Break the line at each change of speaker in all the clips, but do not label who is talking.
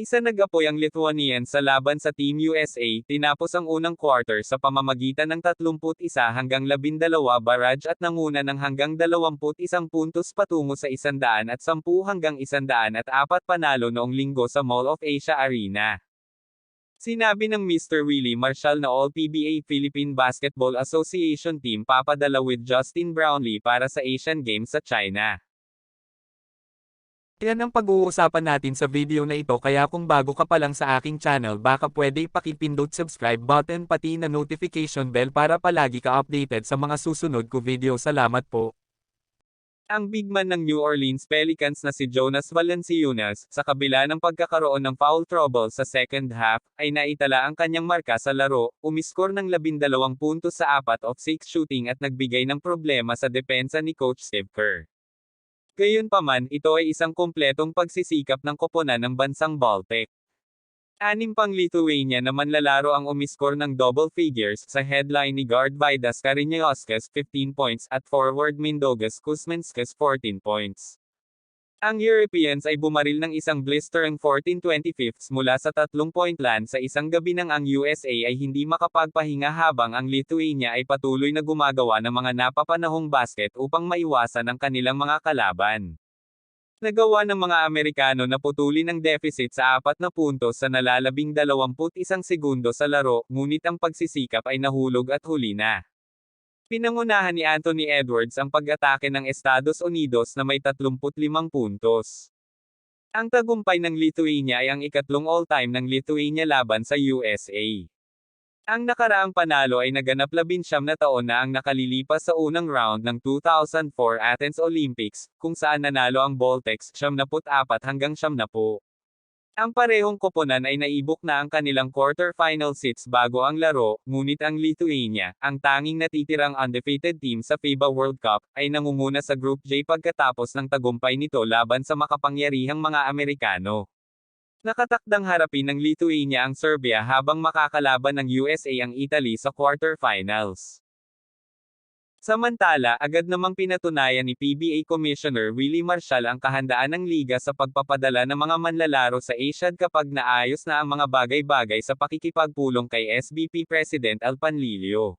Isa nag-apoy ang Lithuanian sa laban sa Team USA, tinapos ang unang quarter sa pamamagitan ng 31-12 barrage at nanguna ng hanggang 21 puntos patungo sa 110-104 panalo noong linggo sa Mall of Asia Arena. Sinabi ng Mr. Willie Marshall na All-PBA Philippine Basketball Association team papadala with Justin Brownlee para sa Asian Games sa China.
Yan ang pag-uusapan natin sa video na ito, kaya kung bago ka pa lang sa aking channel, baka pwede pakipindot subscribe button pati na notification bell para palagi ka updated sa mga susunod ko video. Salamat po.
Ang big man ng New Orleans Pelicans na si Jonas Valanciunas, sa kabila ng pagkakaroon ng foul trouble sa second half, ay naitala ang kanyang marka sa laro, umiskor ng 12 puntos sa 4 of 6 shooting at nagbigay ng problema sa depensa ni Coach Steve Kerr. Gayunpaman, ito ay isang kumpletong pagsisikap ng koponan ng bansang Baltic. 6 pang Lithuania na manlalaro ang umiskor ng double figures, sa headline ni guard Vaidas Kariniauskas 15 points at forward Mindaugas Kuzminskas 14 points. Ang Europeans ay bumaril ng isang blisterang 14-25 mula sa 3-point land sa isang gabi nang ang USA ay hindi makapagpahinga habang ang Lithuania ay patuloy na gumagawa ng mga napapanahong basket upang maiwasan ang kanilang mga kalaban. Nagawa ng mga Amerikano na putulin ang deficit sa 4 na puntos sa nalalabing 21 segundo sa laro, ngunit ang pagsisikap ay nahulog at huli na. Pinangunahan ni Anthony Edwards ang pag-atake ng Estados Unidos na may 35 puntos. Ang tagumpay ng Lithuania ay ang ikatlong all-time ng Lithuania laban sa USA. Ang nakaraang panalo ay naganap 19 na taon na ang nakalilipas sa unang round ng 2004 Athens Olympics, kung saan nanalo ang Baltics 74-70. Ang parehong koponan ay naibok na ang kanilang quarter-final seats bago ang laro, ngunit ang Lithuania, ang tanging natitirang undefeated team sa FIBA World Cup, ay nangunguna sa Group J pagkatapos ng tagumpay nito laban sa makapangyarihang mga Amerikano. Nakatakdang harapin ng Lithuania ang Serbia habang makakalaban ng USA ang Italy sa quarter-finals. Samantala, agad namang pinatunayan ni PBA Commissioner Willie Marshall ang kahandaan ng liga sa pagpapadala ng mga manlalaro sa ASIAD kapag naayos na ang mga bagay-bagay sa pakikipagpulong kay SBP President Al Panlilio.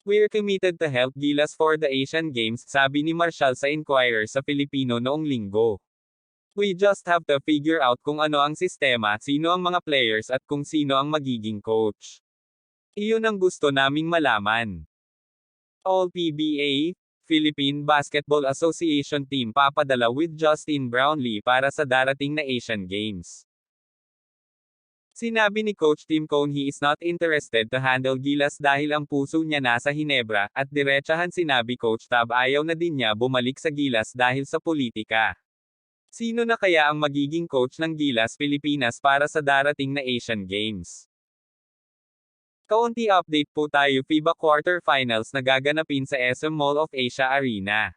"We're committed to help Gilas for the Asian Games," sabi ni Marshall sa Inquirer sa Filipino noong linggo. "We just have to figure out kung ano ang sistema, sino ang mga players at kung sino ang magiging coach. Iyon ang gusto naming malaman." All-PBA, Philippine Basketball Association team papadala with Justin Brownlee para sa darating na Asian Games. Sinabi ni Coach Tim Cone he is not interested to handle Gilas dahil ang puso niya nasa Hinebra, at diretsahan sinabi Coach Tab ayaw na din niya bumalik sa Gilas dahil sa politika. Sino na kaya ang magiging coach ng Gilas Pilipinas para sa darating na Asian Games? Kaunti update po tayo. FIBA Quarterfinals na gaganapin sa SM Mall of Asia Arena.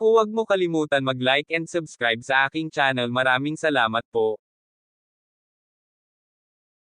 Huwag mo kalimutan mag-like and subscribe sa aking channel. Maraming salamat po.